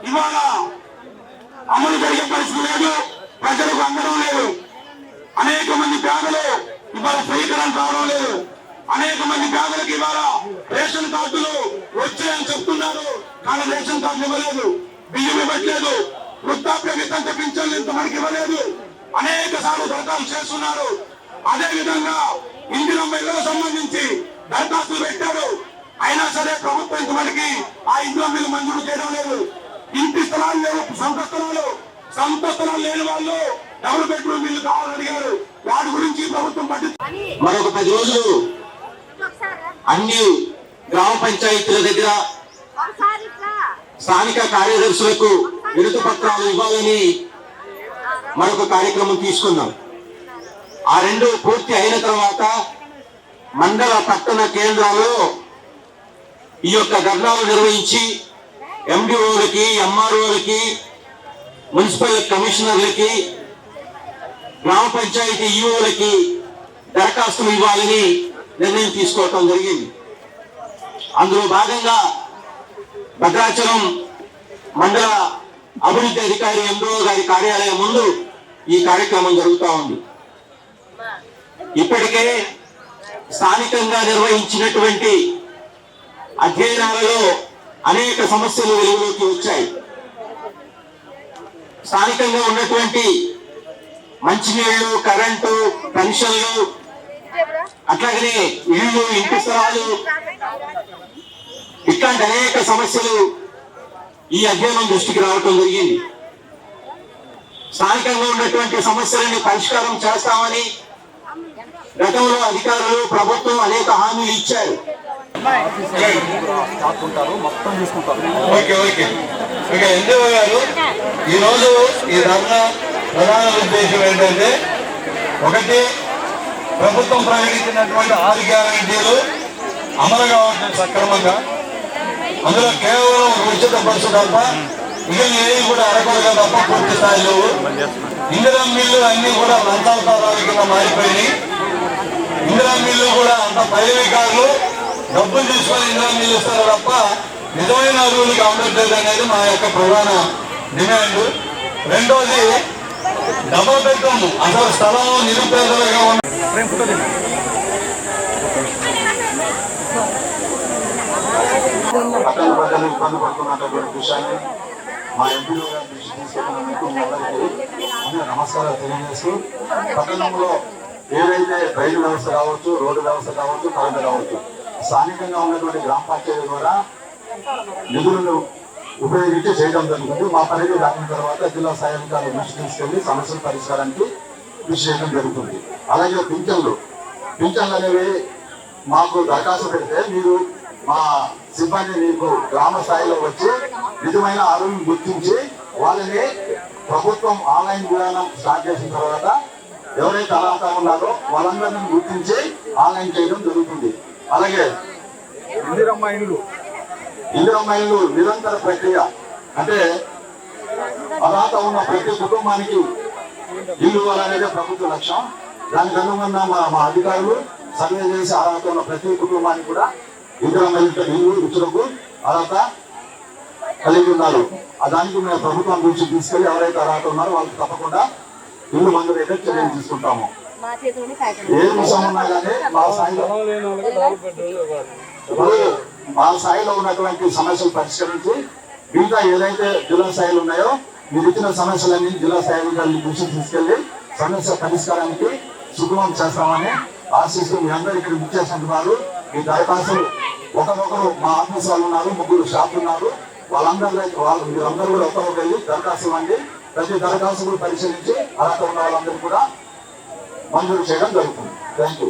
ఇవాళ అమలు జరిగే పరిస్థితి లేదు, ప్రజలకు అందడం లేదు. అనేక మంది పేదలు ఇవాళ స్వీకరణ కావడం లేదు. అనేక మంది పేదలకు ఇవాళ రేషన్ కార్డులు వచ్చాయని చెప్తున్నారు, కానీ రేషన్ కార్డులు ఇవ్వలేదు, బియ్యం ఇవ్వట్లేదు, వృద్ధాప్య వితంత పింఛన్లు ఇంతమందికి ఇవ్వలేదు. అనేక సార్లు దరఖాస్తు చేస్తున్నారు. అదే విధంగా ఇందిరమ్మ ఇళ్లకు సంబంధించి దరఖాస్తులు పెట్టారు. అయినా సరే ప్రభుత్వం ఇంతమందికి ఆ ఇందిరమ్మ ఇల్లు మంజూరు చేయడం లేదు. ఇంటి స్థలాలు లేవు, సొంత స్థలాలు లేని వాళ్ళు డబుల్ బెడ్రూమ్ ఇల్లు కావాలని అడిగారు. వాటి గురించి ప్రభుత్వం పట్టించుకోలేదు. మరొక 10 రోజులు అన్ని గ్రామ పంచాయతీల దగ్గర స్థానిక కార్యదర్శులకు వినతి పత్రాలు ఇవ్వాలని మరొక కార్యక్రమం తీసుకున్నాం. ఆ 2 పూర్తి అయిన తర్వాత మండల పట్టణ కేంద్రాల్లో ఈ యొక్క ధర్నాలు నిర్వహించి ఎండిఓలకి, ఎంఆర్ఓలకి, మున్సిపల్ కమిషనర్లకి, గ్రామ పంచాయతీ ఈఓలకి దరఖాస్తులు ఇవ్వాలని నిర్ణయం తీసుకోవటం జరిగింది. అందులో భాగంగా భద్రాచలం మండల అభివృద్ధి అధికారి ఎండిఓ గారి కార్యాలయం ముందు ఈ కార్యక్రమం జరుగుతూ ఉంది. ఇప్పటికే స్థానికంగా నిర్వహించినటువంటి అధ్యయనాలలో అనేక సమస్యలు వెలుగులోకి వచ్చాయి. స్థానికంగా ఉన్నటువంటి మంచినీళ్లు, కరెంటు, పెన్షన్లు, అట్లాగనే ఇళ్ళు, ఇంటి స్థలాలు, ఇట్లాంటి అనేక సమస్యలు ఈ అధ్యయనం దృష్టికి రావటం జరిగింది. స్థానికంగా ఉన్నటువంటి సమస్యలను పరిష్కారం చేస్తామని గతంలో అధికారులు, ప్రభుత్వం అనేక హామీలు ఇచ్చారు. ఎన్జిఓ గారు ఈరోజు ఈ ధర్నా ప్రధాన ఉద్దేశం ఏంటంటే, ఒకటి, ప్రభుత్వం ప్రకటించినటువంటి 6 గ్యారెంటీలు అమలు కావట్లేదు సక్రమంగా. అందులో కేవలం ఉచిత బస్సు తప్ప మిగిలిన ఏవి కూడా అరకొరగా తప్ప పూర్తి స్థాయిలో. ఇందిరమ్మ మిల్లు అన్ని కూడా లంచావతారాల కింద మారిపోయినాయి. ఇందిరమ్మ మిల్లు కూడా అంత పైవికారులు డబ్బులు తీసుకొని ఇందిరమ్మ మిల్లు ఇస్తారు తప్ప నిజమైన అరువులకు అమ్మట్లేదు అనేది మా యొక్క ప్రధాన డిమాండ్. రెండోది, డబుల్ బెడ్రూమ్ అసలు స్థలం నిరుపేదలుగా ఉన్న పట్టణ ప్రజలు ఇబ్బంది పడుతున్నటువంటి విషయాన్ని మా ఎంపీలో గారి దృష్టి తీసుకున్నందుకు నమస్కారాలు తెలియజేస్తూ, పట్టణంలో ఏదైతే రైలు వ్యవస్థ కావచ్చు, రోడ్డు వ్యవస్థ కావచ్చు, కరెంటు కావచ్చు, స్థానికంగా ఉన్నటువంటి గ్రామ పంచాయతీ ద్వారా నిధులను ఉపయోగించి చేయడం జరుగుతుంది. మా పరిధి దాటిన తర్వాత జిల్లా స్థాయి అధికారులు దృష్టి తీసుకెళ్లి సమస్యల పరిష్కారానికి కృషి చేయడం జరుగుతుంది. అలాగే పింఛన్లు అనేవి మాకు దరఖాస్తు పెడితే మీరు మా సిబ్బంది మీకు గ్రామ స్థాయిలో వచ్చి నిజమైన అరువులను గుర్తించి వాళ్ళని ప్రభుత్వం ఆన్లైన్ విధానం స్టార్ట్ చేసిన తర్వాత ఎవరైతే అర్హత ఉన్నారో వాళ్ళందరినీ గుర్తించి ఆన్లైన్ చేయడం జరుగుతుంది. అలాగే ఇందిరమ్మ ఇల్లు నిరంతర ప్రక్రియ, అంటే అర్హత ఉన్న ప్రతి కుటుంబానికి ఇల్లు ఇవ్వాలనేదే ప్రభుత్వ లక్ష్యం. దానికి అనుగుణంగా మా అధికారులు సర్వే చేసి అర్హత ఉన్న ప్రతి కుటుంబానికి కూడా ఇందిరమ్మ ఇల్లు ఇచ్చుటకు అర్హత కలిగి ఉన్నారు. దానికి మేము ప్రభుత్వం గురించి తీసుకెళ్లి ఎవరైతే అర్హత ఉన్నారో వాళ్ళకి తప్పకుండా ఇల్లు మంజూరు అయితే చర్యలు తీసుకుంటాము. ఏ విషయం ఉన్నా కానీ మా స్థాయిలో ఉన్నటువంటి సమస్యలు పరిష్కరించి మిగతా ఏదైతే జిల్లా స్థాయిలు ఉన్నాయో మీరు ఇచ్చిన సమస్యలన్నీ జిల్లా స్థాయిలో దృష్టికి తీసుకెళ్లి సమస్య పరిష్కారానికి సుగమం చేస్తామని ఆశిస్తూ మీ అందరూ ఇక్కడ ఇచ్చేస్తున్నారు. ఈ దరఖాస్తులు ఒకరొకరు మా ఆఫీస్ వాళ్ళు ఉన్నారు, 3 షాపులు ఉన్నారు, మీరందరూ కూడా ఒకరికి వెళ్ళి దరఖాస్తు ఇవ్వండి. ప్రతి దరఖాస్తు కూడా పరిశీలించి అర్హత ఉన్న వాళ్ళందరూ కూడా మంజూరు చేయడం జరుగుతుంది. Thank you.